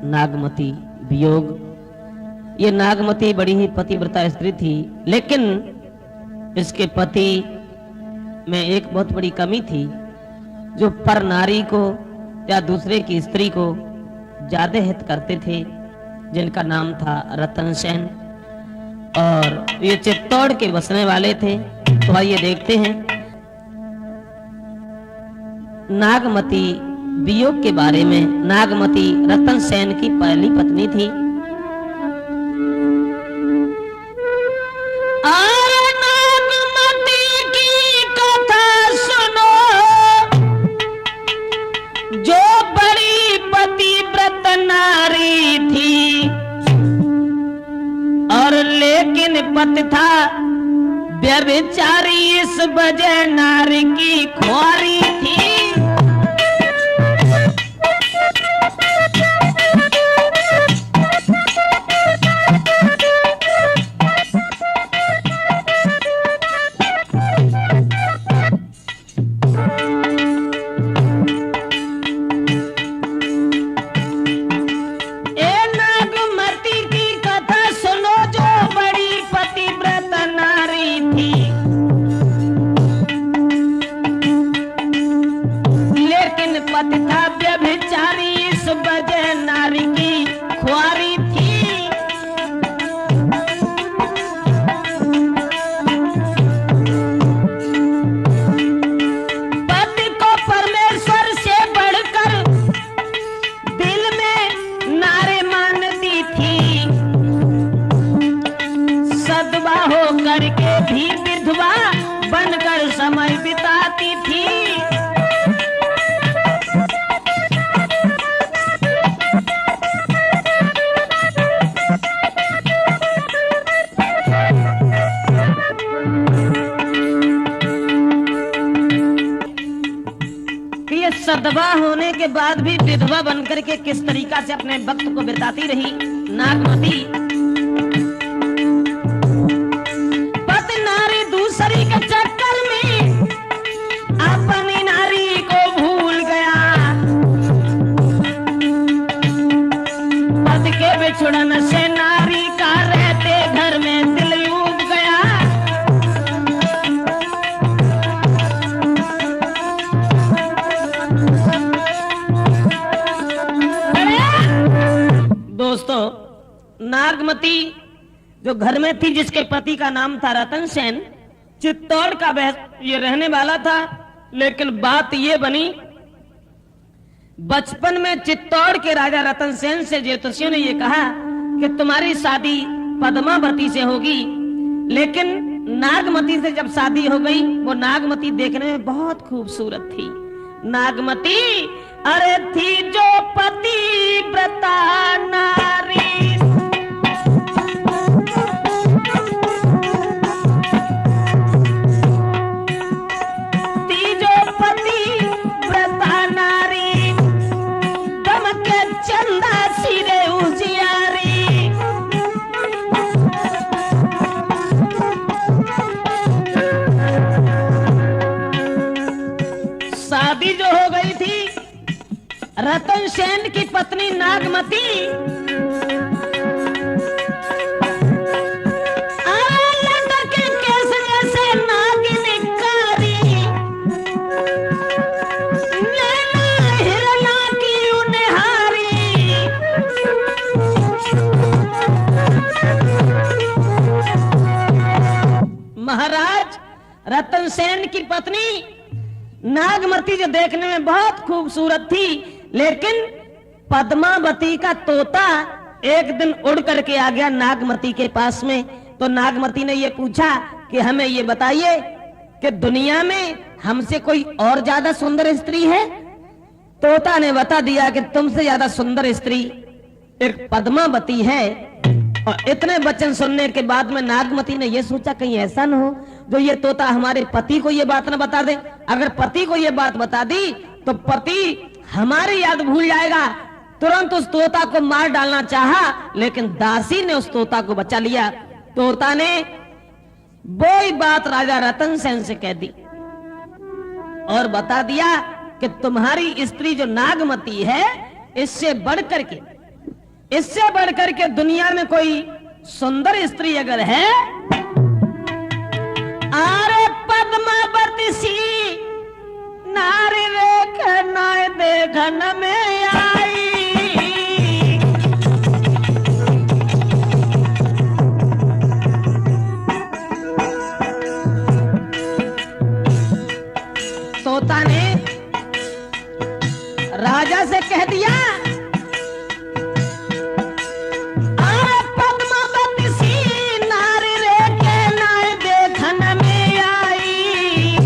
नागमती वियोग। ये नागमती बड़ी ही पतिव्रता स्त्री थी, लेकिन इसके पति में एक बहुत बड़ी कमी थी, जो पर नारी को या दूसरे की स्त्री को ज्यादा हित करते थे, जिनका नाम था रतन सेन, और ये चित्तौड़ के बसने वाले थे। तो आइए देखते हैं नागमती वियोग के बारे में। नागमती रतन सेन की पहली पत्नी थी। नागमती की कथा सुनो, जो बड़ी पतिव्रत नारी थी, और लेकिन पति था व्यभिचारी, इस वजह नारी की खुआरी थी। करके भी विधवा बनकर समय बिताती थी। ये सदवा होने के बाद भी विधवा बनकर के किस तरीका से अपने वक्त को बिताती रही नागमती। के चक्कर में अपनी नारी को भूल गया, पति के बिछुड़न से नारी का रहते घर में दिल यूब गया। दोस्तों, नागमती जो घर में थी, जिसके पति का नाम था रतन सेन, चित्तौड़ का ये रहने वाला था। लेकिन बात ये बनी, बचपन में चित्तौड़ के राजा रतन सेन से ज्योतिषियों ने ये कहा कि तुम्हारी शादी पद्मावती से होगी। लेकिन नागमती से जब शादी हो गई, वो नागमती देखने में बहुत खूबसूरत थी। नागमती अरे थी जो पतिव्रता नारी, शादी जो हो गई थी रतन सेन की पत्नी नागमती के केस जैसे नागिन कारी, नैना हिरना की उन्हारी, महाराज रतन सेन की पत्नी नागमती जो देखने में बहुत खूबसूरत थी, लेकिन पद्मावती का तोता एक दिन उड़ करके आ गया नागमती के पास में। तो नागमती ने ये पूछा कि हमें ये बताइए कि दुनिया में हमसे कोई और ज्यादा सुंदर स्त्री है? तोता ने बता दिया कि तुमसे ज्यादा सुंदर स्त्री एक पद्मावती है। और इतने वचन सुनने के बाद में नागमती ने यह सोचा कहीं ऐसा न हो जो ये तोता हमारे पति को ये बात न बता दे। अगर पति को ये बात बता दी तो पति हमारी याद भूल जाएगा। तुरंत उस तोता को मार डालना चाहा, लेकिन दासी ने उस तोता को बचा लिया। तोता ने वही बात राजा रतन सेन से कह दी और बता दिया कि तुम्हारी स्त्री जो नागमती है, इससे बढ़कर के इससे बढ़कर के दुनिया में कोई सुंदर स्त्री अगर है, अरे पद्मावती सी नारी रेख नाय देखन में आई। तोता ने राजा से कह दिया, पद्मावती सी नारी रेख नाय देखन में आई।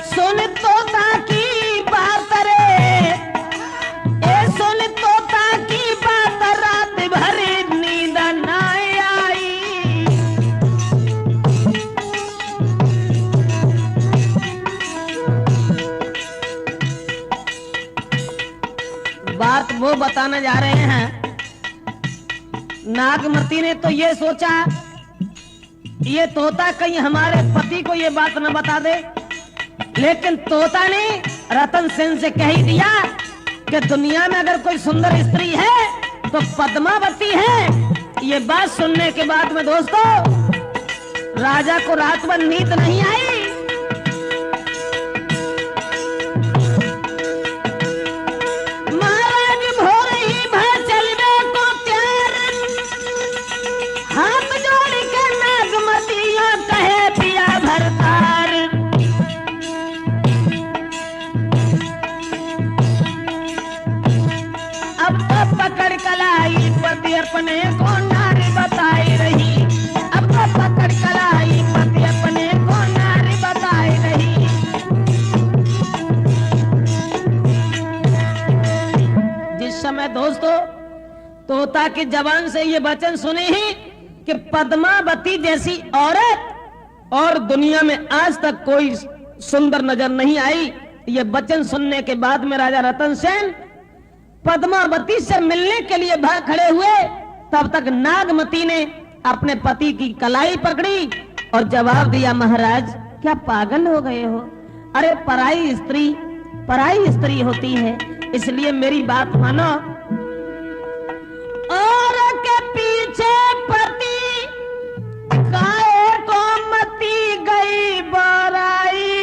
सुन तोता की बात रे, ए सुन तोता की बात, रात भर नींद न आई। बात वो बताने जा रहे हैं, नागमती ने तो ये सोचा ये तोता कहीं हमारे पति को ये बात न बता दे, लेकिन तोता ने रतन सेन से कह ही दिया कि दुनिया में अगर कोई सुंदर स्त्री है तो पद्मावती है। ये बात सुनने के बाद में दोस्तों राजा को रात भर नींद नहीं आई। महाराज भोर ही भर चलने को तैयार, हाथ जोड़ के नागमतियां कहे पिया भरतार। अब तो पकड़ कलाई पति अपने को नारी बताई रही, अब तो पकड़ कलाई पति अपने को नारी बताई रही। जिस समय दोस्तों तोता की जबान से ये वचन सुने ही कि पद्मावती जैसी औरत और दुनिया में आज तक कोई सुंदर नजर नहीं आई, ये वचन सुनने के बाद में राजा रतन सेन पद्मावती से मिलने के लिए भाग खड़े हुए। तब तक नागमती ने अपने पति की कलाई पकड़ी और जवाब दिया, महाराज क्या पागल हो गए हो? अरे पराई स्त्री होती है, इसलिए मेरी बात मानो। और के पीछे पति गाय को मती गई बराई,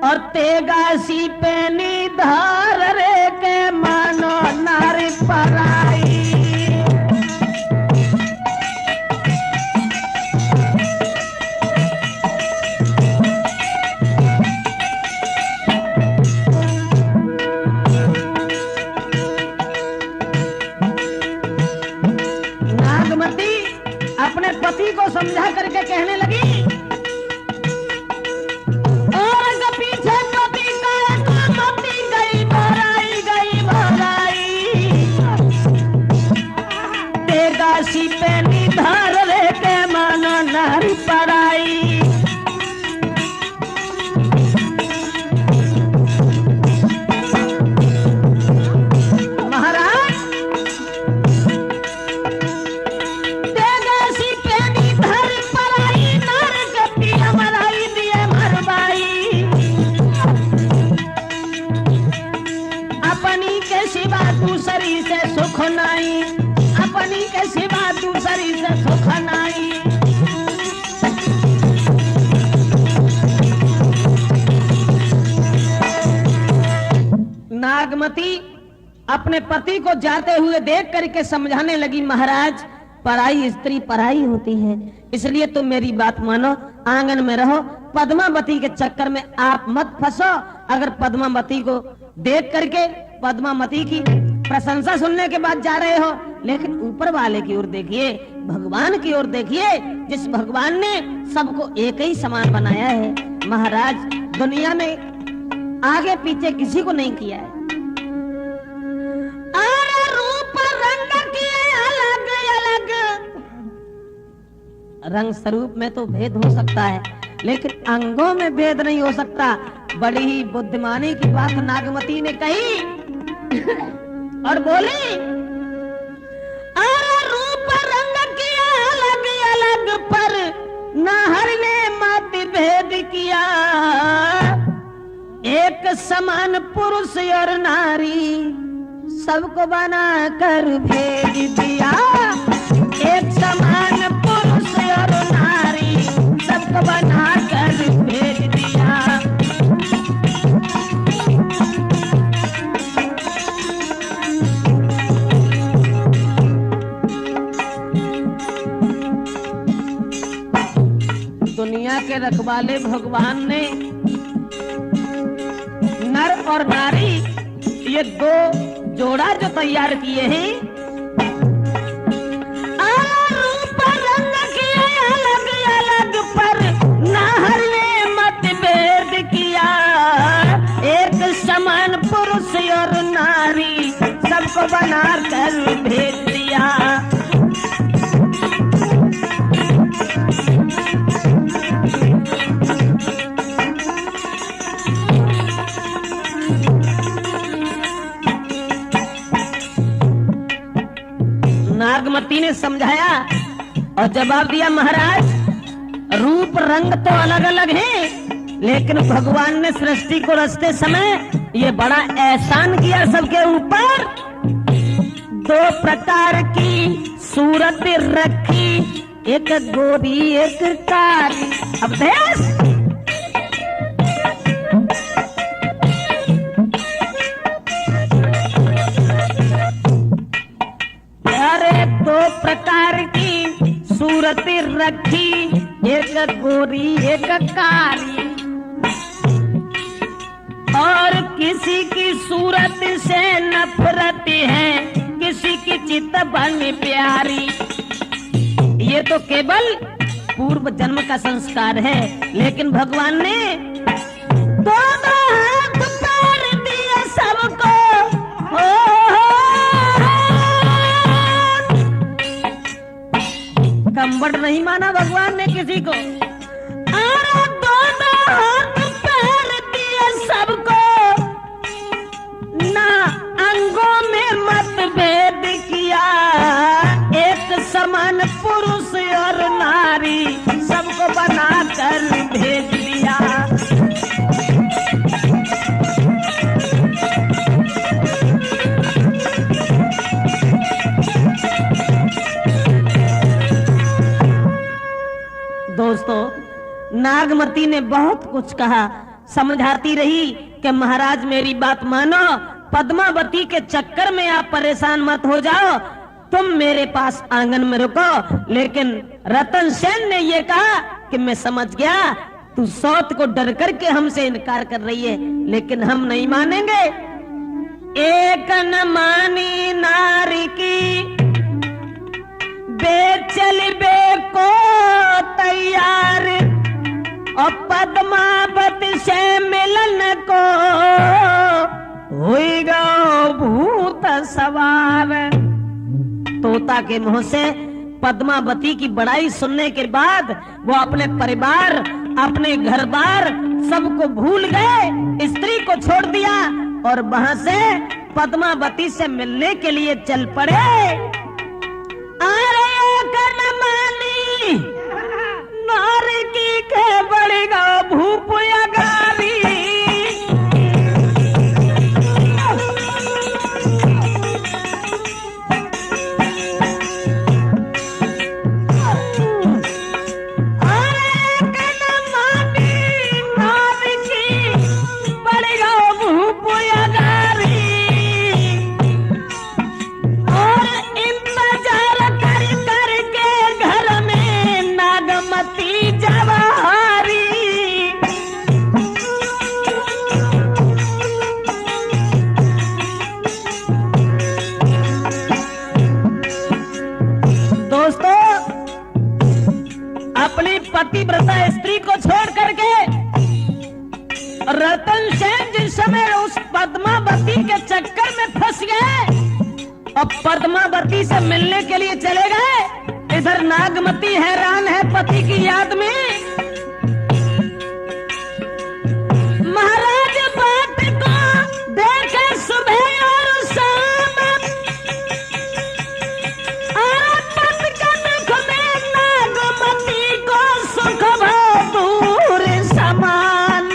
और तेगासी पे निधार रे के मानो नारी पराई। नागमती अपने पति को समझा करके कहने लगी, काशी पे निधार रे के मानो नारी पराई। महाराज तेगासी पे निधार पराई, नार गति हमाराई दिए मरबाई। अपनी के सिवा दूसरी से सुख नहीं, अपनी के सिवा दूसरी से सुख नहीं। नागमती अपने पति को जाते हुए देख करके समझाने लगी, महाराज पराई स्त्री पराई होती है, इसलिए तुम मेरी बात मानो, आंगन में रहो, पद्मावती के चक्कर में आप मत फंसो। अगर पद्मावती को देख करके पद्मावती की प्रशंसा सुनने के बाद जा रहे हो, लेकिन ऊपर वाले की ओर देखिए, भगवान की ओर देखिए, जिस भगवान ने सबको एक ही समान बनाया है। महाराज दुनिया में आगे पीछे किसी को नहीं किया है। अरे रूप रंग के अलग अलग, रंग स्वरूप में तो भेद हो सकता है, लेकिन अंगों में भेद नहीं हो सकता। बड़ी ही बुद्धिमानी की बात नागमती ने कही और बोली, अरे रूप रंग किया अलग अलग, पर नाहर ने मत भेद किया। एक समान पुरुष और नारी सबको बना कर भेज दिया। एक समान पुरुष और नारी सबको बना कर भेज दिया। दुनिया के रखवाले भगवान ने नर और नारी ये दो जोड़ा जो तैयार किए हैं, रूप रंग किए अलग अलग पर नाहर ने मतभेद किया। एक समान पुरुष और नारी सबको बना कर भेज दिया। नागमती ने समझाया और जवाब दिया, महाराज रूप रंग तो अलग अलग हैं, लेकिन भगवान ने सृष्टि को रचते समय ये बड़ा एहसान किया सबके ऊपर। दो प्रकार की सूरत रखी, एक गोरी एक काली। अब देश दो प्रकार की सूरत रखी, एक गोरी एक काली। और किसी की सूरत से नफरत है, किसी की चित्त बन प्यारी। ये तो केवल पूर्व जन्म का संस्कार है, लेकिन भगवान ने दोनों हाथ पैर दिए सबको। कंबड़ नहीं माना भगवान ने किसी को, अरे दोनों हाथ पैर दिए सबको, ना अंगों में मतभेद किया। एक समान पुरुष और नारी सबको बना कर भेज दिया। दोस्तों नागमती ने बहुत कुछ कहा, समझाती रही कि महाराज मेरी बात मानो, पद्मावती के चक्कर में आप परेशान मत हो जाओ, तुम मेरे पास आंगन में रुको। लेकिन रतन सेन ने ये कहा कि मैं समझ गया, तू सौत को डर करके हमसे इनकार कर रही है, लेकिन हम नहीं मानेंगे। एक न मानी नारी की बेचल बे को तैयार, और पद्मावती से मिलन को होएगा भूत सवार। तोता के मुंह से पद्मावती की बड़ाई सुनने के बाद वो अपने परिवार, अपने घर बार सबको भूल गए, स्त्री को छोड़ दिया और वहां से पद्मावती से मिलने के लिए चल पड़े। अरे मानी नारी की के बड़ेगा भूप अगारी। पतिव्रता स्त्री को छोड़ करके रतन सेन जिस समय उस पद्मावती के चक्कर में फंस गए और पद्मावती से मिलने के लिए चले गए, इधर नागमती हैरान है पति की याद में। महाराज बात को देखे सुबह और शाम, नागमती को सुख दूर समान।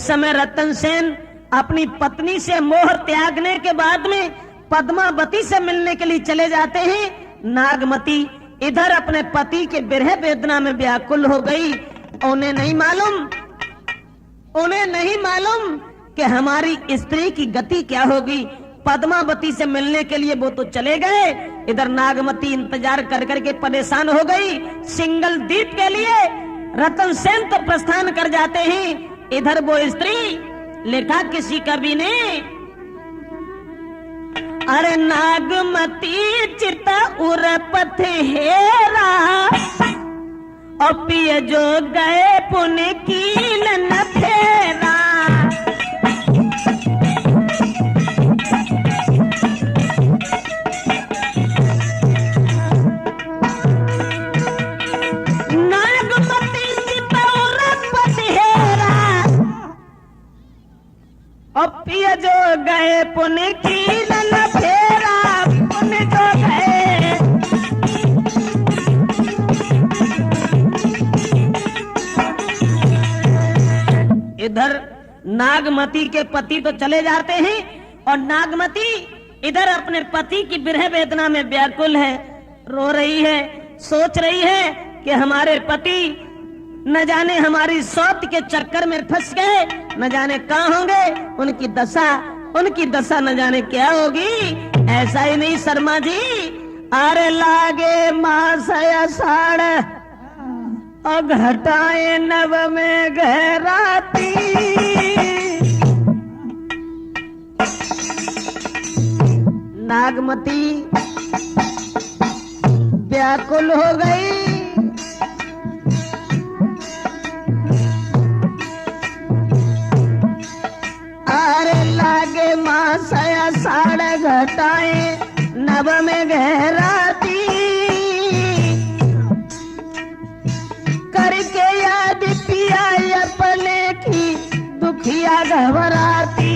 इस समय रतन सेन अपनी पत्नी से मोह त्यागने के बाद में पद्मावती से मिलने के लिए चले जाते हैं। नागमती इधर अपने पति के विरह वेदना में व्याकुल हो गई। उन्हें नहीं मालूम कि हमारी स्त्री की गति क्या होगी। पद्मावती से मिलने के लिए वो तो चले गए, इधर नागमती इंतजार कर करके परेशान हो गई। सिंगल द्वीप के लिए रतन सेन तो प्रस्थान कर जाते हैं, इधर वो स्त्री लिखा किसी कवि ने, अरे नागमती चिता उर पथ हेरा और पिय जो गए पुण्य कील न फेरा। पिय जो गए पुण्य कील न फेरा, पुण्य जो गए। इधर नागमती के पति तो चले जाते हैं और नागमती इधर अपने पति की विरह वेदना में व्याकुल है, रो रही है, सोच रही है कि हमारे पति न जाने हमारी सौत के चक्कर में फंस गए, न जाने कहाँ होंगे, उनकी दशा न जाने क्या होगी। ऐसा ही नहीं शर्मा जी, अरे लागे मास आषाढ़ और घटाए नव में गहराती। नागमती व्याकुल हो गई। लागे मास आषाढ़ घटाए नव में गहराती। करके याद पिया अपने की दुखिया घबराती।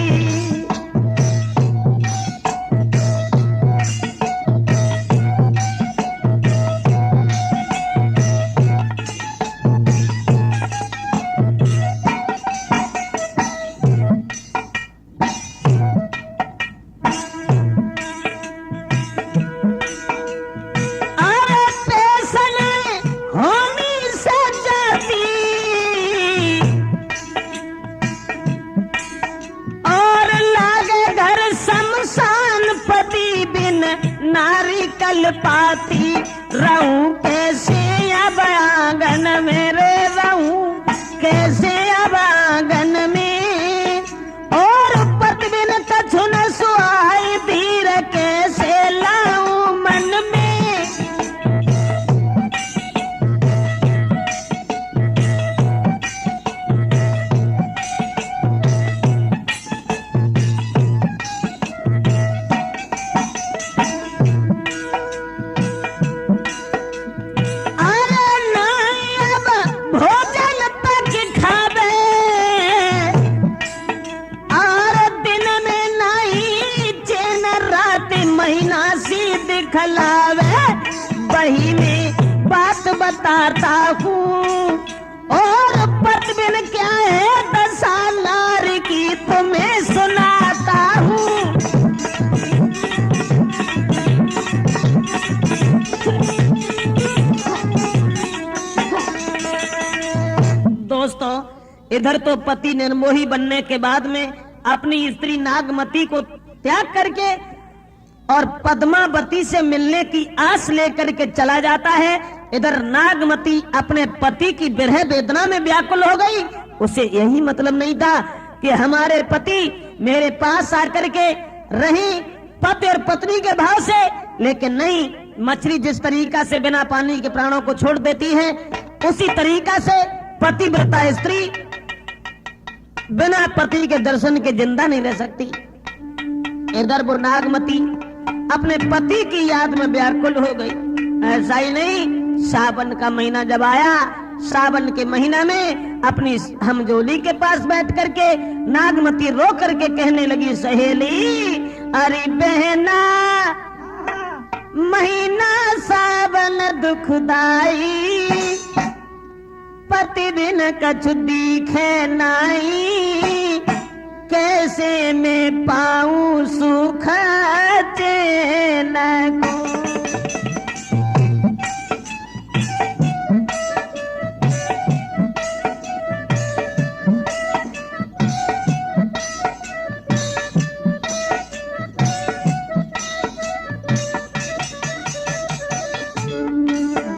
नारी कल पाती रहूं कैसे अब आंगन मेरे, रहूं कैसे अब आंगन में। और पत बिन कछु न सुहाई धीर कैसे लाऊं मन में। वही में बात बताता हूँ और पत बिन क्या है दशा नार की तुम्हें सुनाता हूँ। दोस्तों, इधर तो पति निर्मोही बनने के बाद में अपनी स्त्री नागमती को त्याग करके और पद्मावती से मिलने की आस लेकर के चला जाता है। इधर नागमती अपने पति की विरह वेदना में व्याकुल हो गई। उसे यही मतलब नहीं था कि हमारे पति मेरे पास आकर के रहे पति और पत्नी के भाव से, लेकिन नहीं, मछली जिस तरीका से बिना पानी के प्राणों को छोड़ देती है, उसी तरीका से पतिव्रता स्त्री बिना पति के दर्शन के जिंदा नहीं रह सकती। इधर वो नागमती अपने पति की याद में व्याकुल हो गई। ऐसा ही नहीं, सावन का महीना जब आया, सावन के महीना में अपनी हमजोली के पास बैठ करके नागमती रो करके कहने लगी, सहेली अरे बहना महीना सावन दुखदाई, पति बिन कछु दिखे नाई। कैसे मैं पाऊं सुख चैन को।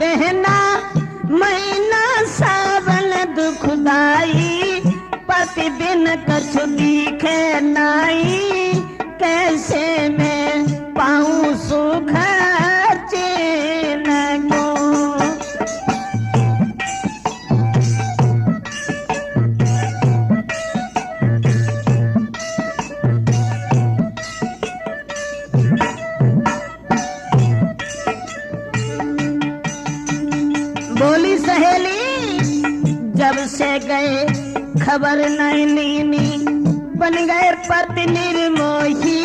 बहना महीना सावन दुखदाई, पति बिन कछु दिखे नाई, कैसे मैं पाऊं सुख चैन को। बोली सहेली, जब से गए खबर नहीं लीनी, बन गए पति निर्मोही।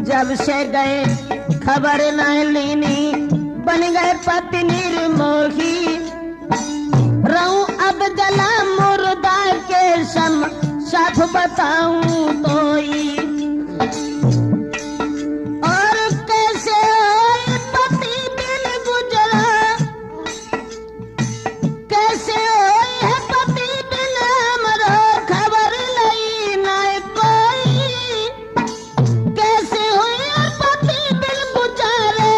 जब से गए खबर नहीं लीनी, बन गए पति निर्मोही। रहूं अब जला मुर्दा के सम, साथ बताऊं तोई। और कैसे होए पति बिन गुजरा, कैसे होए है पति बिन हमरो, खबर लई ना कोई। कैसे होए पति बिन गुजारे,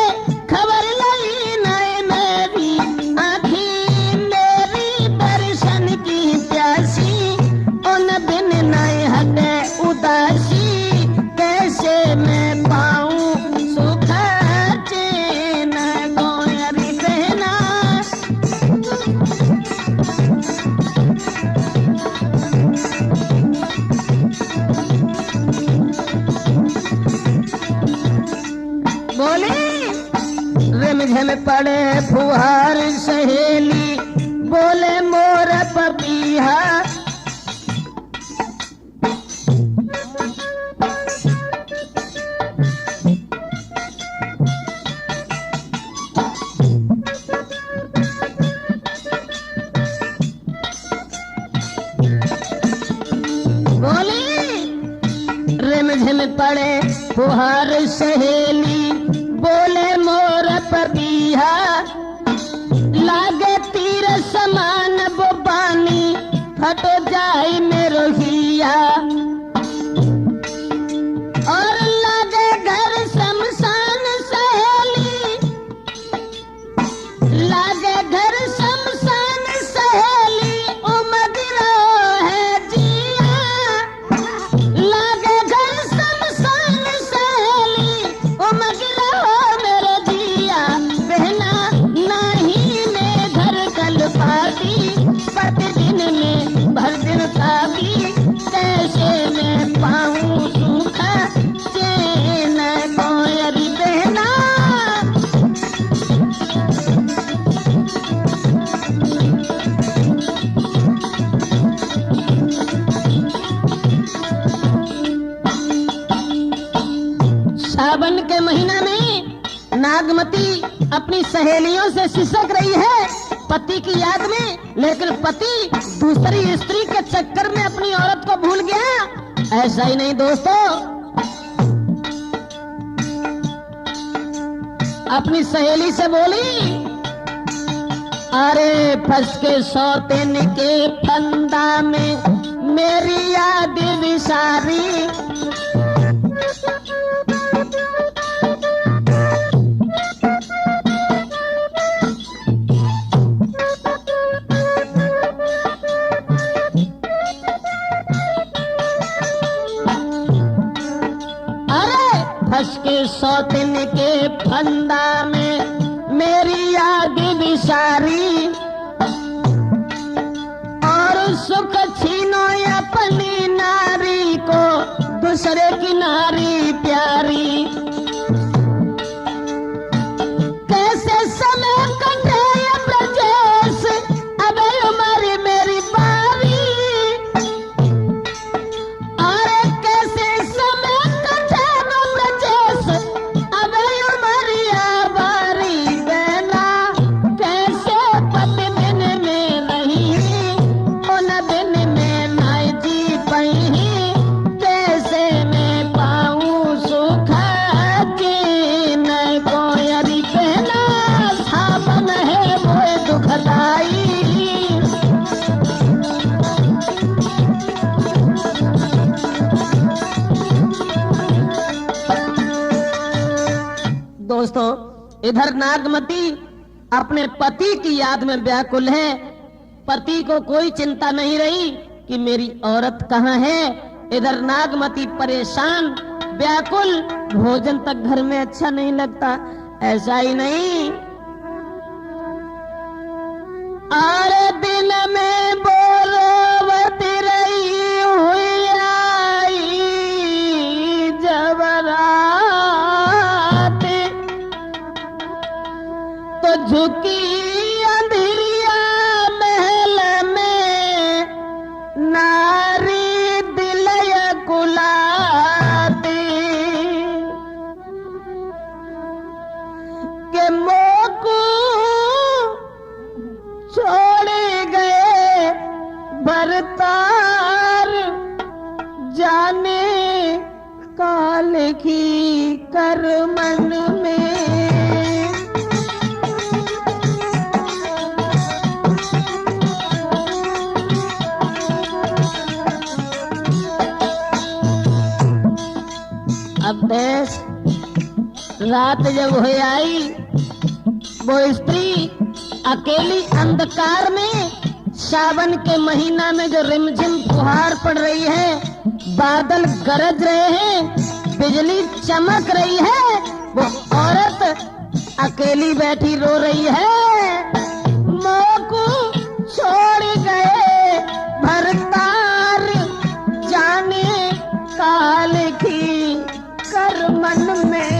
खबर लई ना मेरी। आँखी मेरी दर्शन की प्यासी, उन बिन नहीं हटे उदासी। कैसे मैं पाऊं सुख चैन को। अरे बहना, बोली रिमझिम पड़े फुहार सहेली, बोले मोर पपीहा। बोली रिमझिम पड़े फुहार सहेली, बोले मोर पपीहा। लागे तीर समान वो बानी, फटो जाए मेरो हिया। और लागे घर शमशान सहेली, लागे घर शमशान सहेली, उमग रहो है जिया। लागे घर शमशान सहेली, उमग रहो मेरे जिया। बहना नहीं मैं घर कल पाती, प्रतिदिन में भर दिन खाती। कैसे मैं पाऊं सुख चैन को। अरे बहना, सावन के महीना में नागमती अपनी सहेलियों से सिसक रही है पति की याद में, लेकिन पति दूसरी स्त्री के चक्कर में अपनी औरत को भूल गया। ऐसा ही नहीं दोस्तों, अपनी सहेली से बोली, अरे फंस के सौतेन के फंदा में मेरी याद विसारी। फंस के सौतिन के फंदा में मेरी याद विसारी। और सुख छीनो अपनी नारी को, दूसरे की नारी प्यारी। कैसे समय कटे ब्रजेश, अब उम्र मेरी बारी। और दोस्तों, इधर नागमती अपने पति की याद में व्याकुल है। पति को कोई चिंता नहीं रही कि मेरी औरत कहाँ है। इधर नागमती परेशान व्याकुल, भोजन तक घर में अच्छा नहीं लगता। ऐसा ही नहीं, आरे दिन में बोलवत रही हुई आई जब रात, तो झुकी अंधेरिया महल में नारी दिलय कुलाती, के मोकू छोड़ गए भरतार, जाने काल की कर मन में। अब देश रात जब हो आई, वो स्त्री अकेली अंधकार में, सावन के महीना में जो रिमझिम फुहार पड़ रही है, बादल गरज रहे हैं, बिजली चमक रही है, वो औरत अकेली बैठी रो रही है। मोकू छोड़ गए भरतार, जाने काल की कर मन में।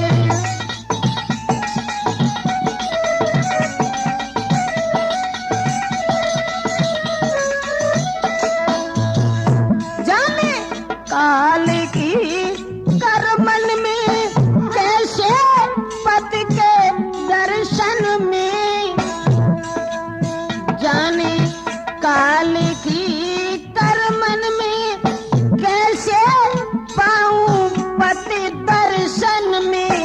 काल की कर मन में, कैसे पति के दर्शन में, जाने काल की कर मन में, कैसे पाऊं पति दर्शन में।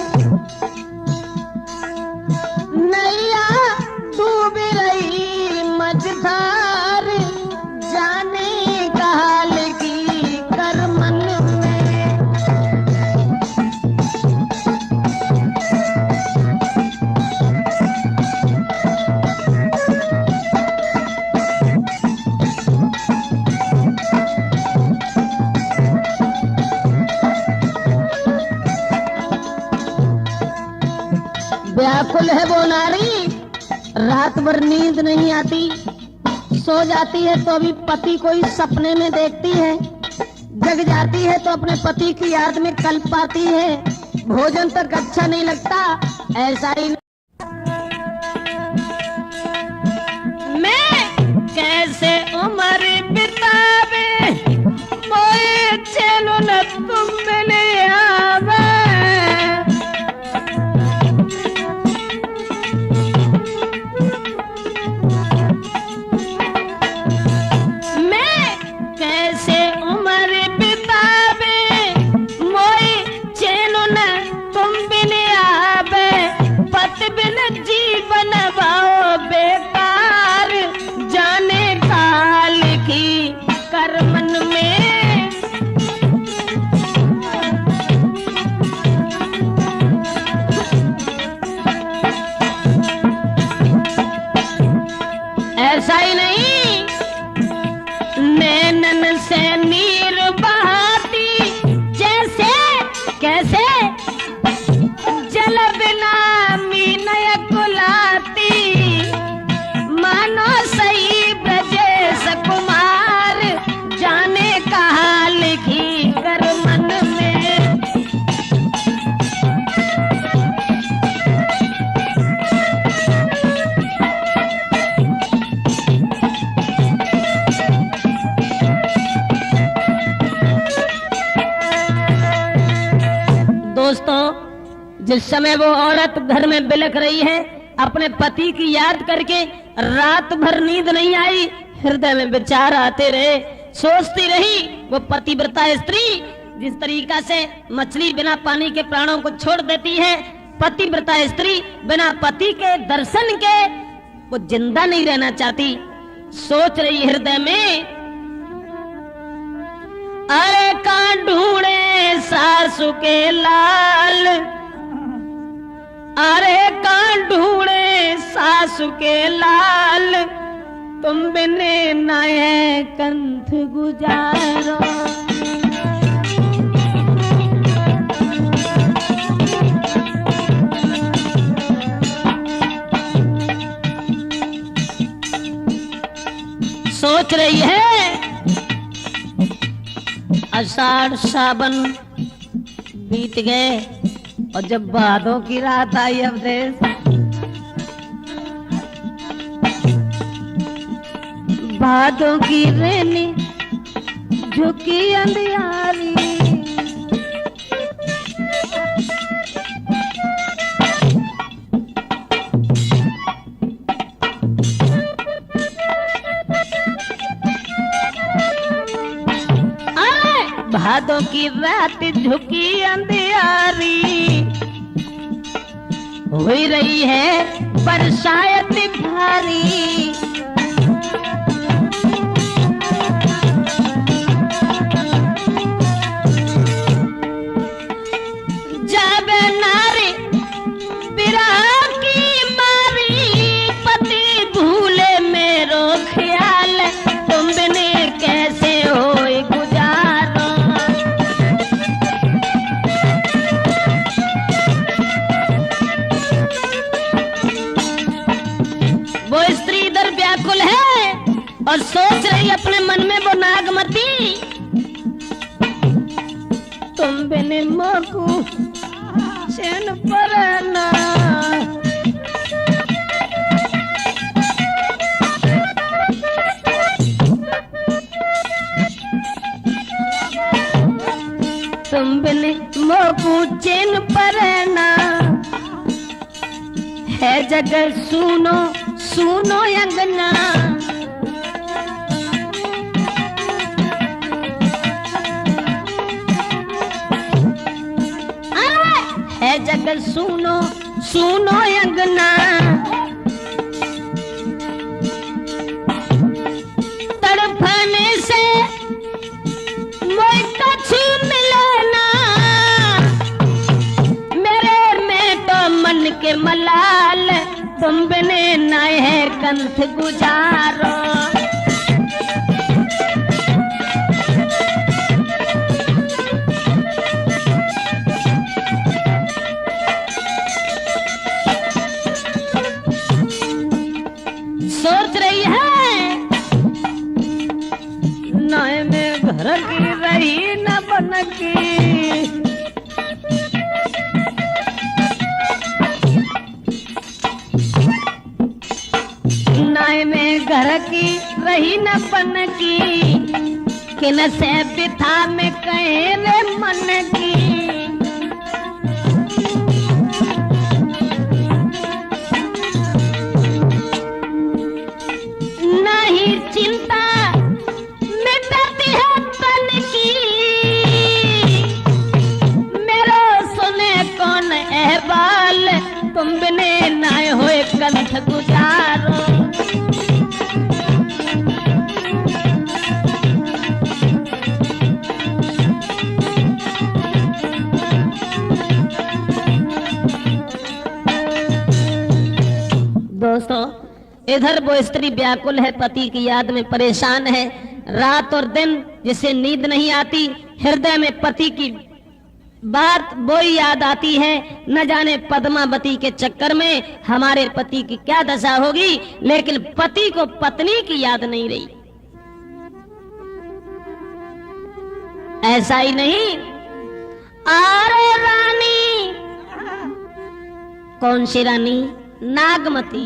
नैया डूब रही मझधार, जाने काल की कर मन में। व्याकुल है वो नारी, रात भर नींद नहीं आती, सो जाती है तो भी पति को ही सपने में देखती है, जग जाती है तो अपने पति की याद में कल्पाती है, भोजन तक अच्छा नहीं लगता। ऐसा ही मैं कैसे उम्र बितावे, मोए चलो न तुम मिले आवे। ऐसा ही नहीं, नैनन से नीर बहाती, जैसे कैसे जल बिना मीनय कुलाती, मानो सही ब्रजेश कुमार, जाने कहा लिखी कर मन में। दोस्तों, जिस समय वो औरत घर में बिलख रही है, अपने पति की याद करके रात भर नींद नहीं आई, हृदय में विचार आते रहे, सोचती रही वो पतिव्रता स्त्री जिस तरीका से मछली बिना पानी के प्राणों को छोड़ देती है, पतिव्रता स्त्री बिना पति के दर्शन के वो जिंदा नहीं रहना चाहती। सोच रही हृदय में, अरे कहाँ ढूंढे सासू के लाल, अरे कान ढूंढे सासु के लाल, तुम बिने नए कंठ गुजारो। सोच रही है आषाढ़ सावन बीत गए और जब भादों की रात आई अब देश भादों की रेनी झुकी अंधियारी। भादों की रात झुकी अंधियारी, हुई रही है बरसात भारी। जब नारी विरह की मारी, पति भूले मेरो ख्याल, तुम बिने कैसे होए गुजारो। वो स्त्री इधर व्याकुल है और सोच रही अपने मन में वो नागमती, तुम बिने मोकू चैन परना। तुम बिने मोकू चैन परना, है जगह सुनो सुनो अंगना। है जगह सुनो सुनो अंगना, तड़पने से मोई कछु मिलना, मेरे में तो मन के मलाल, तुम बिने नए कंठ गुजारो। सोच रही है नए में घर की रही न बनकी, नए में घर की रही न बनकी, किन से बिथा में कहे रे मन की। नहीं चिंता मिटाती है तन की, मेरो सुने कौन अहवाल, तुम बिने नाय होए कंठ गुजारो। दोस्तों, इधर वो स्त्री व्याकुल है, पति की याद में परेशान है, रात और दिन जिसे नींद नहीं आती, हृदय में पति की बात वो याद आती है। न जाने पद्मावती के चक्कर में हमारे पति की क्या दशा होगी, लेकिन पति को पत्नी की याद नहीं रही। ऐसा ही नहीं, अरे रानी, कौन सी रानी? नागमती।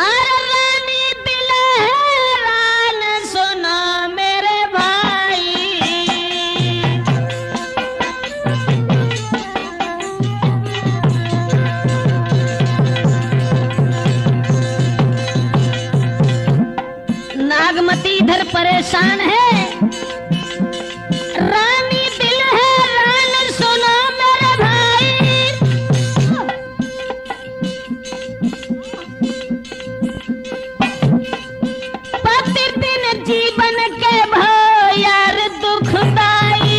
अरे रानी बिलहरान सुना मेरे भाई, नागमती इधर परेशान है। रानी बिलहरान सुना मेरे भाई, जीवन के भाव यार दुखदाई,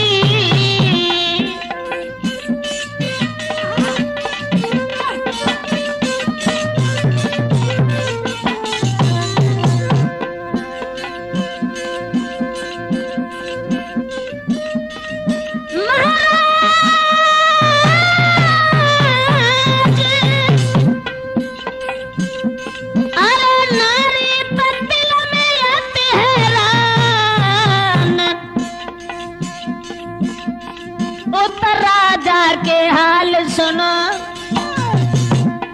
उत्तर राजा के हाल सुनो,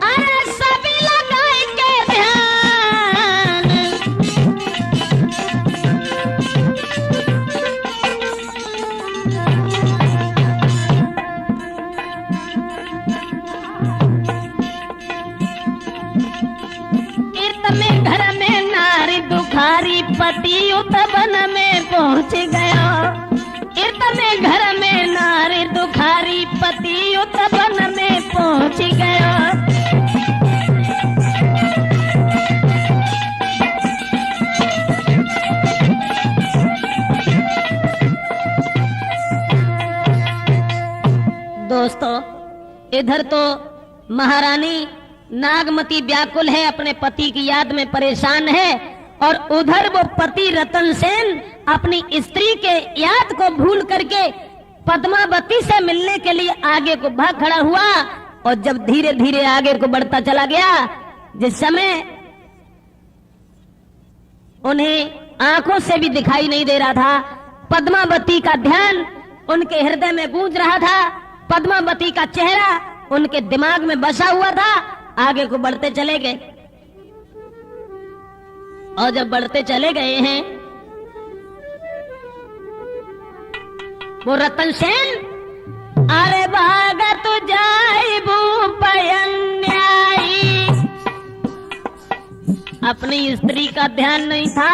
अरे सभी लगाए के ध्यान। कीर्त में घर में नारी दुखारी पति उत्पन में पहुंच गया। कीर्त में घर में नारी दुखारी पति उत्पन में पहुंच गया। दोस्तों, इधर तो महारानी नागमती व्याकुल है, अपने पति की याद में परेशान है, और उधर वो पति रतन सेन अपनी स्त्री के याद को भूल करके पद्मावती से मिलने के लिए आगे को भाग खड़ा हुआ। और जब धीरे धीरे आगे को बढ़ता चला गया, जिस समय उन्हें आंखों से भी दिखाई नहीं दे रहा था, पद्मावती का ध्यान उनके हृदय में गूंज रहा था, पद्मावती का चेहरा उनके दिमाग में बसा हुआ था। आगे को बढ़ते चले गए, और जब बढ़ते चले गए हैं, वो रतन सेन अरे भागा तू जाई भूपयन्याई, अपनी स्त्री का ध्यान नहीं था।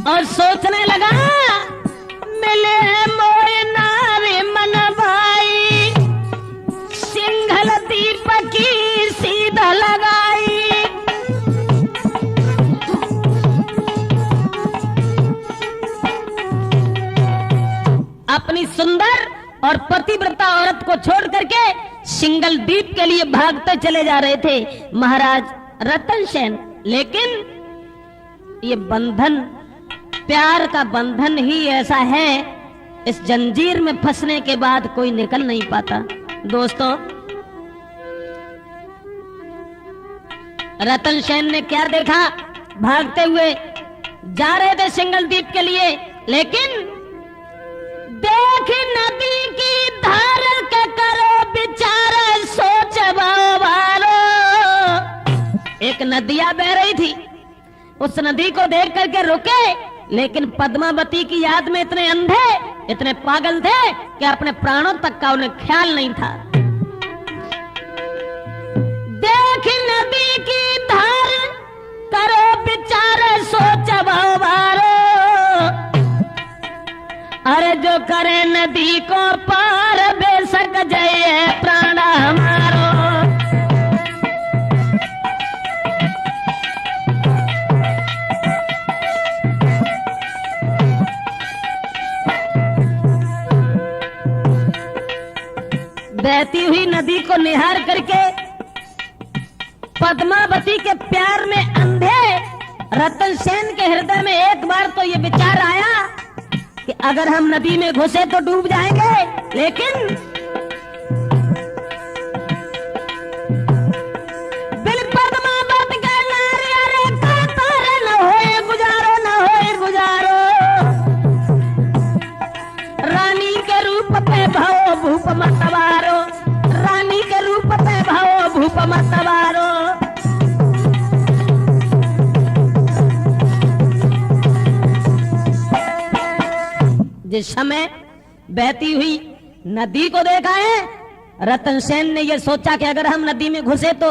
और सोचने लगा, मिले मोए नारी मन भाई, सिंघल दीपक की सीधा लगाई। अपनी सुंदर और पतिव्रता औरत को छोड़ करके सिंगल द्वीप के लिए भागते चले जा रहे थे महाराज रतन सेन। लेकिन ये बंधन, प्यार का बंधन ही ऐसा है, इस जंजीर में फंसने के बाद कोई निकल नहीं पाता। दोस्तों, रतन सेन ने क्या देखा, भागते हुए जा रहे थे सिंगल द्वीप के लिए, लेकिन देख नदी की धार के करो विचार सोच बारो। एक नदिया बह रही थी, उस नदी को देख करके रुके, लेकिन पद्मावती की याद में इतने अंधे, इतने पागल थे कि अपने प्राणों तक का उन्हें ख्याल नहीं था। देख नदी की धार करो विचार सोच बारो, अरे जो करे नदी को पार बेशक जय प्राण हमारो। बहती हुई नदी को निहार करके पद्मावती के प्यार में अंधे रतन सेन के हृदय में एक बार तो ये विचार आया कि अगर हम नदी में घुसे तो डूब जाएंगे, लेकिन बिल पद्मावती का नारे अरे कातारे न होए गुजारो, न होए गुजारो। रानी के रूप पे भाव भूप मतवारो, रानी के रूप पे भाव भूप मतवारो। जिस समय बहती हुई नदी को देखा है, रतन सेन ने यह सोचा कि अगर हम नदी में घुसे तो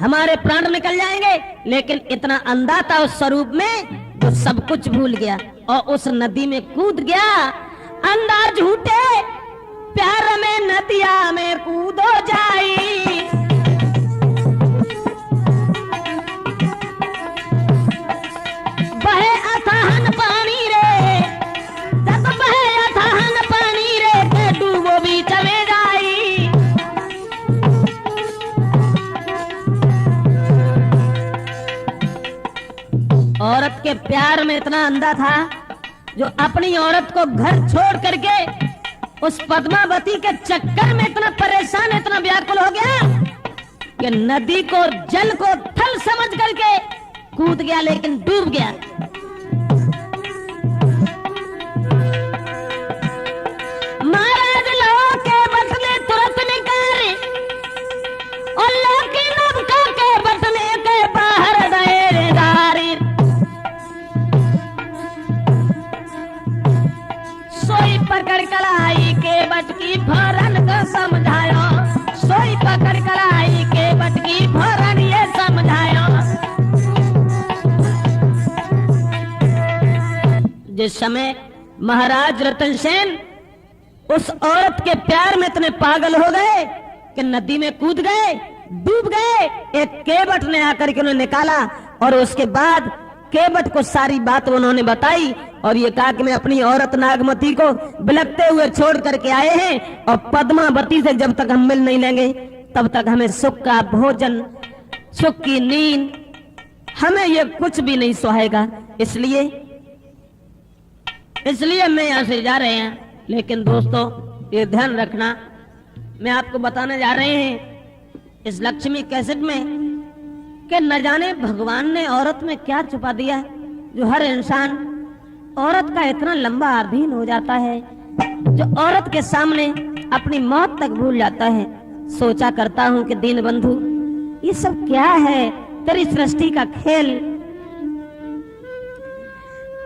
हमारे प्राण निकल जाएंगे, लेकिन इतना अंधा था उस स्वरूप में जो सब कुछ भूल गया और उस नदी में कूद गया। अंधा झूठे प्यार में नदिया में कूदो जाई, बहे अथाहन पानी रे जब प्यार में इतना अंधा था जो अपनी औरत को घर छोड़ करके उस पद्मावती के चक्कर में इतना परेशान, इतना व्याकुल हो गया कि नदी को, जल को थल समझ करके कूद गया, लेकिन डूब गया। महाराज लोग के बटने तुरंत निकाले और लेकिन नबका के बटने के बाहर दायरेदारी सोई पकड़ कलाई के बटकी भरन को समझायो, सोई पकड़ कलाई के बटकी भरन ये समझायो। जिस समय महाराज रतन सेन उस औरत के प्यार में इतने पागल हो गए कि नदी में कूद गए, डूब गए, एक केवट ने आकर के उन्हें निकाला और उसके बाद केवट को सारी बात उन्होंने बताई और ये कहा कि मैं अपनी औरत नागमती को बिलखते हुए छोड़ करके आए हैं और पद्मावती से जब तक हम मिल नहीं लेंगे तब तक हमें सुख का भोजन, सुख की नींद, हमें ये कुछ भी नहीं सुहाएगा। इसलिए मैं यहाँ से जा रहे हैं। लेकिन दोस्तों ये ध्यान रखना, मैं आपको बताने जा रहे हैं इस लक्ष्मी कैसेट में कि न जाने भगवान ने औरत में क्या छुपा दिया है जो हर इंसान औरत का इतना लंबा अधीन हो जाता है, जो औरत के सामने अपनी मौत तक भूल जाता है। सोचा करता हूँ कि दीन बंधु ये सब क्या है, तेरी सृष्टि का खेल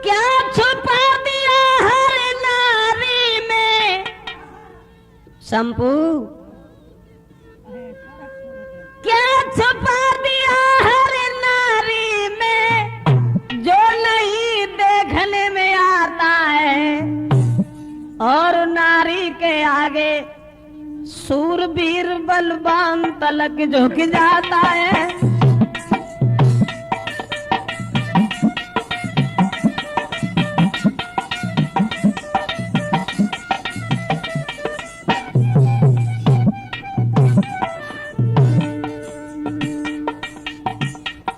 क्या छुपा दिया हर नारी में। शंपू क्या छुपा दिया हर नारी में जो नहीं देखने में आता है और नारी के आगे सूरवीर बलवान तलक झुक जाता है।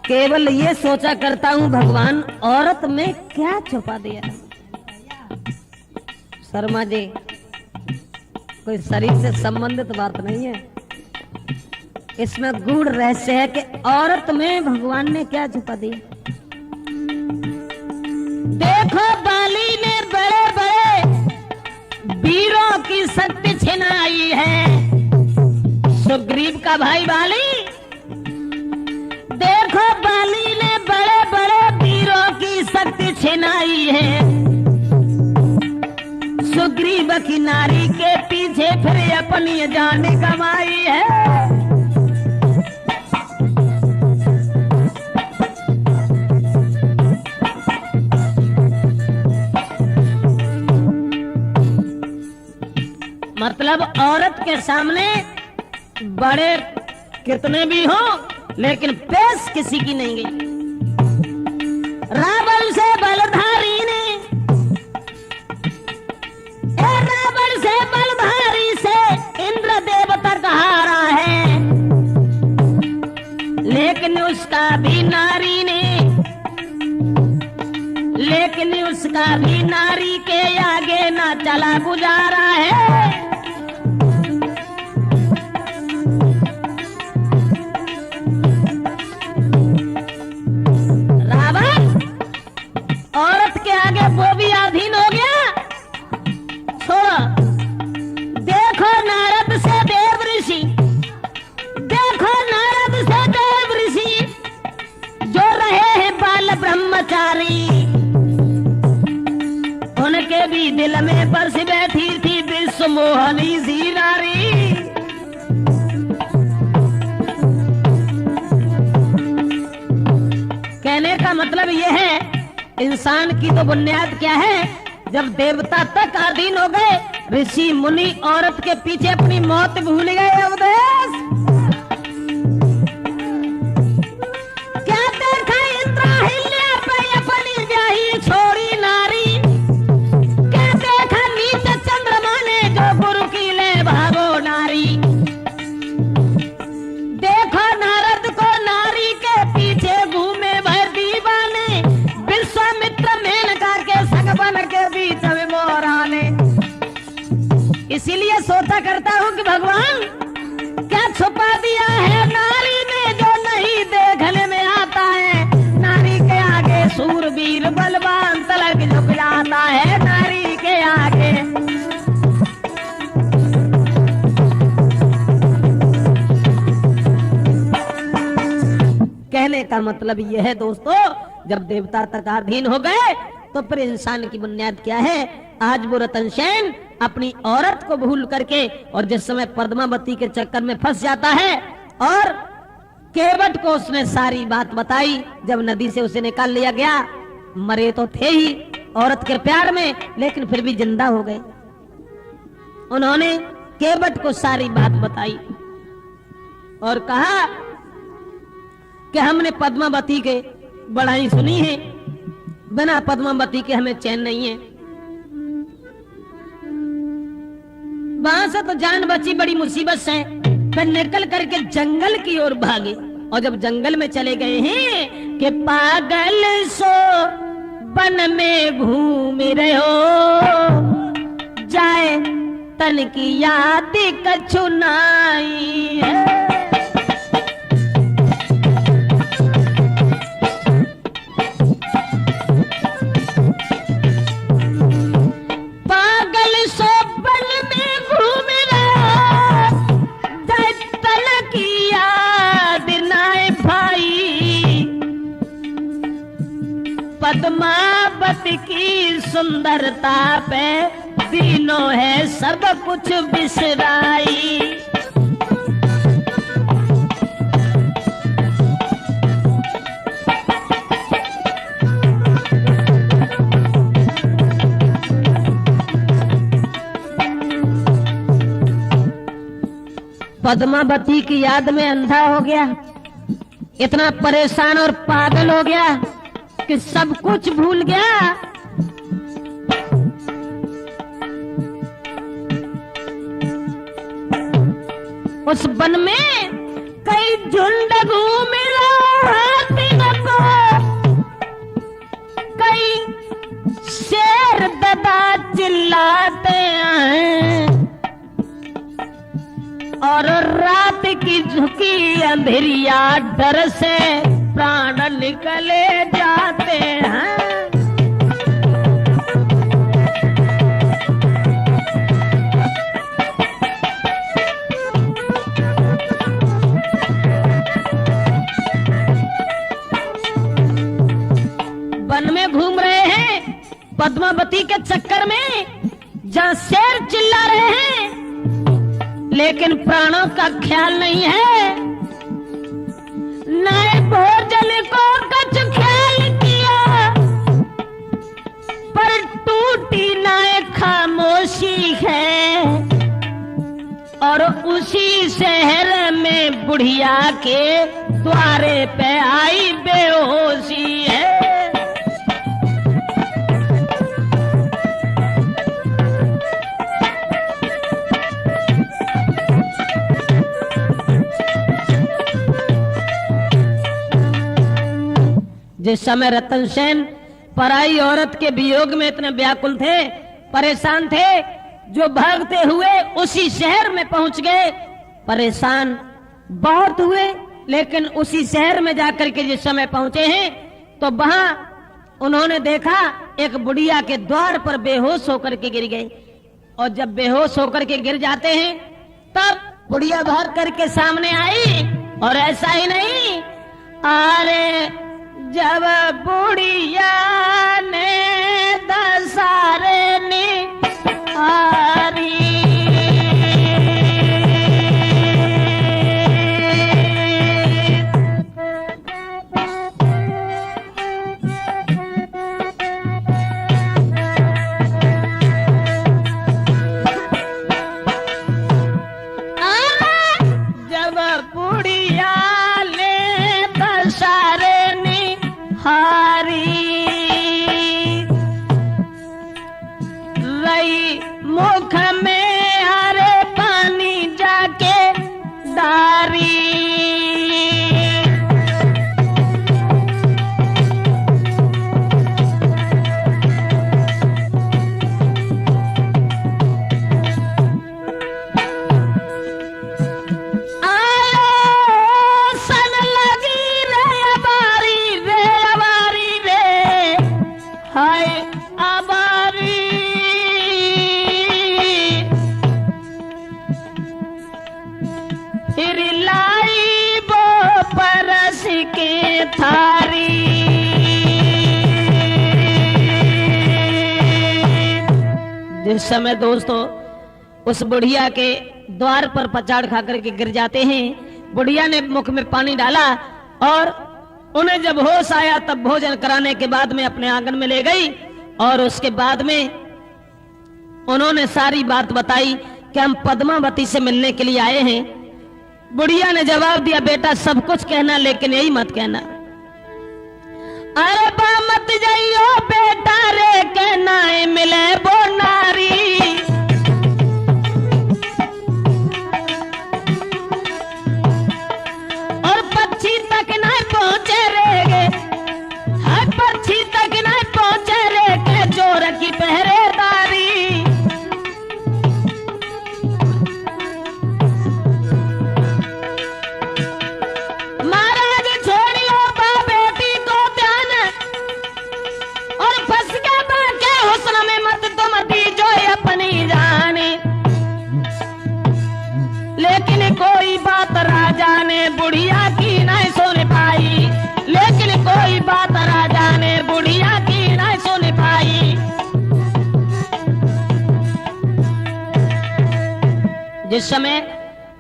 केवल ये सोचा करता हूँ भगवान औरत में क्या छुपा दिया। शर्मा जी कोई शरीर से संबंधित बात नहीं है, इसमें गूढ़ रहस्य है कि औरत में भगवान ने क्या छुपा दिया। देखो बाली ने बड़े बड़े वीरों की शक्ति छिनाई है, सुग्रीव का भाई बाली। देखो बाली ने बड़े बड़े वीरों की शक्ति छिनाई है, सुग्रीव की नारी के पीछे फिर अपनी जान कमाई है। मतलब औरत के सामने बड़े कितने भी हो लेकिन पेश किसी की नहीं गई। रावण से बलधारी ने, रावण से बलधारी से इंद्र देवता का हारा है, लेकिन उसका भी नारी ने, लेकिन उसका भी नारी के आगे ना चला गुजारा है। औरत के आगे वो भी अधीन हो गया। छोड़ो, देखो नारद से देव ऋषि, देखो नारद से देव ऋषि जो रहे हैं बाल ब्रह्मचारी, उनके भी दिल में बरस बैठी थी विश्व मोहनी सी नारी। कहने का मतलब यह है इंसान की तो बुनियाद क्या है, जब देवता तक अधीन हो गए, ऋषि मुनि औरत के पीछे अपनी मौत भूल गए। अवधेश क्या देखा इंद्राहिल्या पे अपनी ब्याही छोड़ी नारी, क्या देखा नीच चंद्रमा ने जो गुरु की ले भागो नारी। देखो नारद को नारी के पीछे घूमे भर दीवाने, विश्व इसीलिए सोचा करता हूँ कि भगवान क्या छुपा दिया है नारी ने जो नहीं देखने में आता है। नारी के आगे सूरवीर बलवान तलक झुक जाता है, नारी के आगे। कहने का मतलब यह है दोस्तों, जब देवता तर्काधीन हो गए तो फिर इंसान की बुनियाद क्या है। आज वो रतन सेन अपनी औरत को भूल करके और जिस समय पद्मावती के चक्कर में फंस जाता है और केवट को उसने सारी बात बताई, जब नदी से उसे निकाल लिया गया, मरे तो थे ही औरत के प्यार में, लेकिन फिर भी जिंदा हो गए। उन्होंने केवट को सारी बात बताई और कहा कि हमने पद्मावती के बड़ाई सुनी है, बिना पद्मावती के हमें चैन नहीं है। वहां से तो जान बची बड़ी मुसीबत से, फिर निकल करके जंगल की ओर भागे। और जब जंगल में चले गए हैं कि पागल सो वन में घूम रहे हो, जाए तन की याद कछु नाई है। पद्मावती की सुंदरता पे दिनों है सब कुछ बिसराई। पद्मावती की याद में अंधा हो गया, इतना परेशान और पागल हो गया कि सब कुछ भूल गया। उस वन में कई झुंड घूम हाथियों को, कई शेर दबा चिल्लाते हैं और रात की झुकी अंधेरिया डर से प्राण निकले जाते हैं। वन में घूम रहे हैं पद्मावती के चक्कर में, जहां शेर चिल्ला रहे हैं, लेकिन प्राणों का ख्याल नहीं है। नए भोजन को कुछ ख्याल किया, पर टूटी नए खामोशी है। और उसी शहर में बुढ़िया के द्वारे पे आई बेहोशी है। जिस समय रतन सेन पराई औरत के वियोग में इतने व्याकुल थे, परेशान थे, जो भागते हुए उसी शहर में पहुंच गए। परेशान बहुत हुए, लेकिन उसी शहर में जाकर के जिस समय पहुंचे हैं तो वहां उन्होंने देखा एक बुढ़िया के द्वार पर बेहोश होकर के गिर गए। और जब बेहोश होकर के गिर जाते हैं तब बुढ़िया भाग करके सामने आई। और ऐसा ही नहीं, अरे जब बुढ़िया ने दसारे निहारी, जब बुढ़िया ने दसारे हारी, रही मुख में हरे पानी जाके डारी। जिस समय दोस्तों उस बुढ़िया के द्वार पर पछाड़ खा करके गिर जाते हैं, बुढ़िया ने मुख में पानी डाला और उन्हें जब होश आया तब भोजन कराने के बाद में अपने आंगन में ले गई और उसके बाद में उन्होंने सारी बात बताई कि हम पद्मावती से मिलने के लिए आए हैं। बुढ़िया ने जवाब दिया, बेटा सब कुछ कहना लेकिन यही मत कहना। अरे बा मत जाइयो बेटा रे, कहना है मिले वो नारी। और पक्षी तक न पहुंचे रे, हर पक्षी तक न पहुंचे रे, के जोर की पहरेदारी। कोई बात राजा ने बुढ़िया की नहीं सुन पाई, लेकिन कोई बात राजा ने बुढ़िया की नहीं सुन पाई। जिस समय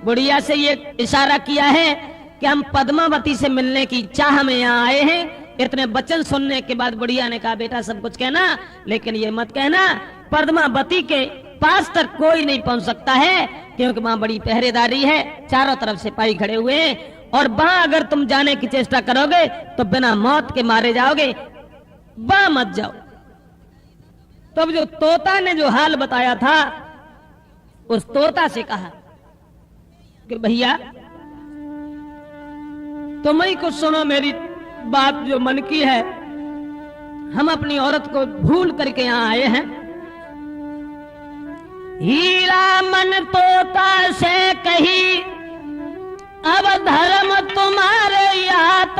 बुढ़िया से ये इशारा किया है कि हम पद्मावती से मिलने की चाह में यहाँ आए हैं, इतने वचन सुनने के बाद बुढ़िया ने कहा, बेटा सब कुछ कहना लेकिन ये मत कहना पद्मावती के पास तक कोई नहीं पहुंच सकता है, क्योंकि वहां बड़ी पहरेदारी है, चारों तरफ सिपाही खड़े हुए हैं और वहां अगर तुम जाने की चेष्टा करोगे तो बिना मौत के मारे जाओगे, वहां मत जाओ। तब जो तोता ने जो हाल बताया था, उस तोता से कहा कि भैया तुम ही कुछ सुनो, मेरी बात जो मन की है, हम अपनी औरत को भूल करके यहां आए हैं। हीरा मन तोता से कही, अब धर्म तुम्हारे यात,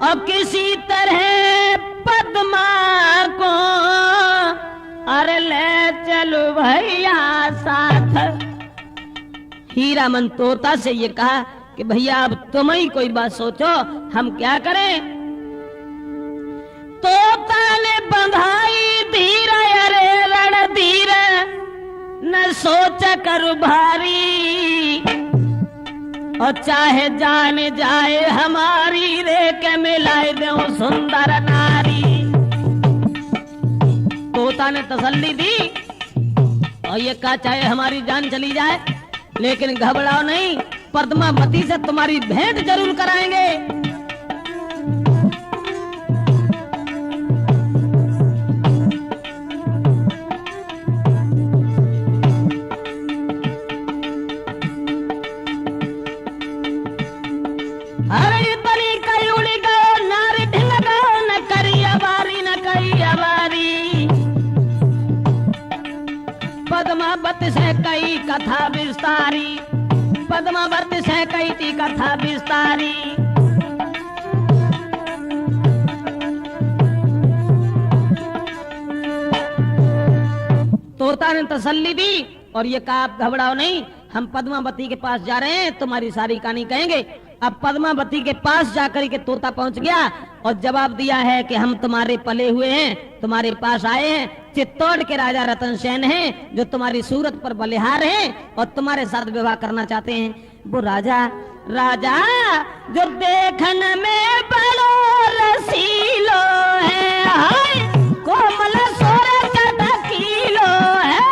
और किसी तरह पद्मा को अरे ले चलो भैया साथ। हीरा मन तोता से ये कहा कि भैया अब तुम ही कोई बात सोचो, हम क्या करें। तोता ने बंधाई धीरा, अरे रण धीरा न सोच कर भारी, और चाहे जान जाए हमारी रे के मिलाए दो सुंदर नारी। तोता ने तसल्ली दी और ये कहा चाहे हमारी जान चली जाए लेकिन घबराओ नहीं, पद्मावती से तुम्हारी भेंट जरूर कराएंगे। पद्मावती से कई कथा विस्तारी, पद्मावती से कई थी कथा विस्तारी। तोता ने तसल्ली दी और ये कहा आप घबराओ नहीं, हम पद्मावती के पास जा रहे हैं, तुम्हारी सारी कहानी कहेंगे। अब पद्मावती के पास जाकर के तोता पहुंच गया और जवाब दिया है कि हम तुम्हारे पले हुए हैं, तुम्हारे पास आए हैं, चित्तौड़ के राजा रतन सेन हैं जो तुम्हारी सूरत पर बलिहार हैं और तुम्हारे साथ विवाह करना चाहते हैं। वो राजा जो देखने में बड़ो रसीलो है, हाय कोमल सोरे का किलो है।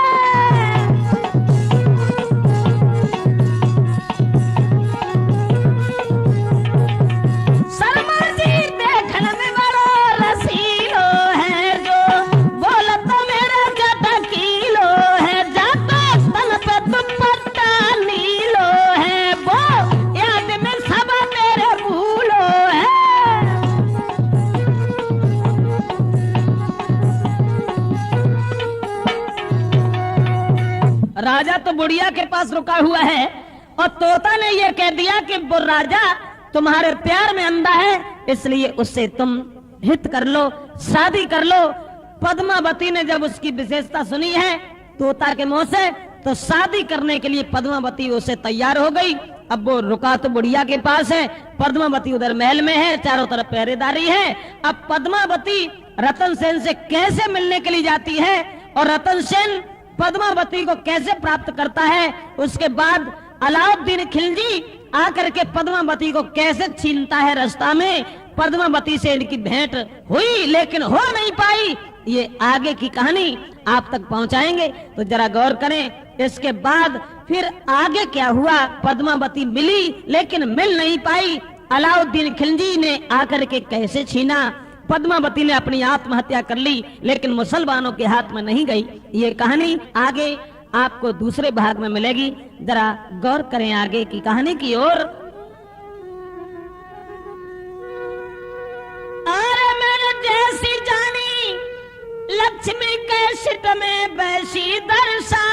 राजा तो बुढ़िया के पास रुका हुआ है और तोता ने यह कह दिया कि वो राजा तुम्हारे प्यार में अंधा है, इसलिए उससे तुम हित कर लो, शादी कर लो। पद्मावती ने जब उसकी विशेषता सुनी है तोता के मुंह से, तो शादी करने के लिए पद्मावती उसे तैयार हो गई। अब वो रुका तो बुढ़िया के पास है, पद्मावती उधर महल में है, चारों तरफ पहरेदारी है। अब पद्मावती रतन सेन से कैसे मिलने के लिए जाती है और रतन सेन पद्मावती को कैसे प्राप्त करता है, उसके बाद अलाउद्दीन खिलजी आकर के पद्मावती को कैसे छीनता है। रास्ता में पद्मावती से इनकी भेंट हुई लेकिन हो नहीं पाई। ये आगे की कहानी आप तक पहुंचाएंगे, तो जरा गौर करें। इसके बाद फिर आगे क्या हुआ, पद्मावती मिली लेकिन मिल नहीं पाई। अलाउद्दीन खिलजी ने आकर के कैसे छीना, पद्मावती ने अपनी आत्महत्या कर ली लेकिन मुसलमानों के हाथ में नहीं गई। ये कहानी आगे आपको दूसरे भाग में मिलेगी। जरा गौर करें आगे की कहानी की ओर। अरे मैंने जैसी जानी लक्ष्मी के सिट में बैसी दर्शा,